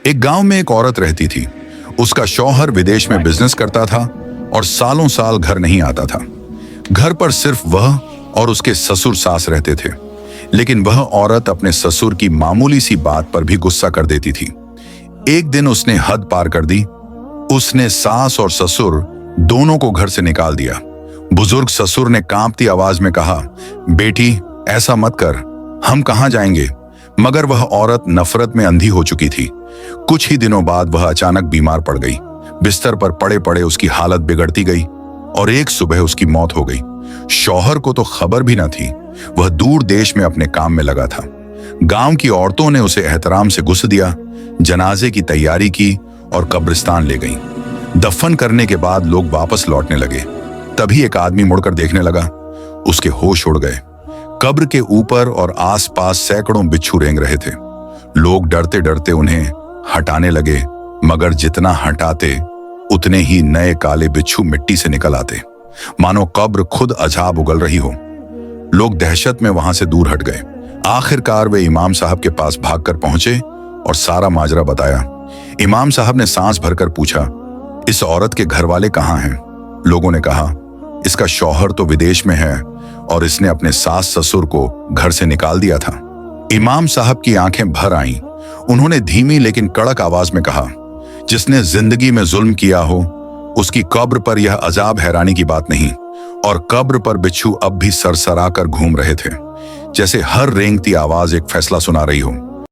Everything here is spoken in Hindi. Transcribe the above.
एक गांव में एक औरत रहती थी। उसका शौहर विदेश में बिजनेस करता था और सालों साल घर नहीं आता था। घर पर सिर्फ वह और उसके ससुर सास रहते थे। लेकिन वह औरत अपने ससुर की मामूली सी बात पर भी गुस्सा कर देती थी। एक दिन उसने हद पार कर दी। उसने सास और ससुर दोनों को घर से निकाल दिया। बुजुर्ग ससुर ने कांपती आवाज में कहा, बेटी ऐसा मत कर, हम कहां जाएंगे। मगर वह औरत नफरत में अंधी हो चुकी थी। कुछ ही दिनों बाद वह अचानक बीमार पड़ गई। बिस्तर पर पड़े पड़े उसकी हालत बिगड़ती गई और एक सुबह उसकी मौत हो गई। शौहर को तो खबर भी न थी। वह दूर देश में अपने काम में लगा था। गांव की औरतों ने उसे एहतराम से गुस्सा दिया, जनाजे की तैयारी की और कब्रिस्तान ले गई। दफन करने के बाद लोग वापस लौटने लगे। तभी एक आदमी मुड़कर देखने लगा। उसके होश उड़ गए। कब्र के ऊपर और आसपास सैकड़ों बिच्छू रेंग रहे थे। लोग डरते डरते उन्हें हटाने लगे, मगर जितना हटाते उतने ही नए काले बिच्छू मिट्टी से निकल आते, मानो कब्र खुद अजाब उगल रही हो। लोग दहशत में वहां से दूर हट गए। आखिरकार वे इमाम साहब के पास भागकर पहुंचे और सारा माजरा बताया। इमाम साहब ने सांस भरकर पूछा, इस औरत के घर वाले कहाँ हैं? लोगों ने कहा, इसका शौहर तो विदेश में है और इसने अपने सास ससुर को घर से निकाल दिया था। इमाम साहब की आंखें भर आईं। उन्होंने धीमी लेकिन कड़क आवाज में कहा, जिसने जिंदगी में जुल्म किया हो उसकी कब्र पर यह अजाब हैरानी की बात नहीं। और कब्र पर बिच्छू अब भी सरसरा कर घूम रहे थे, जैसे हर रेंगती आवाज एक फैसला सुना रही हो।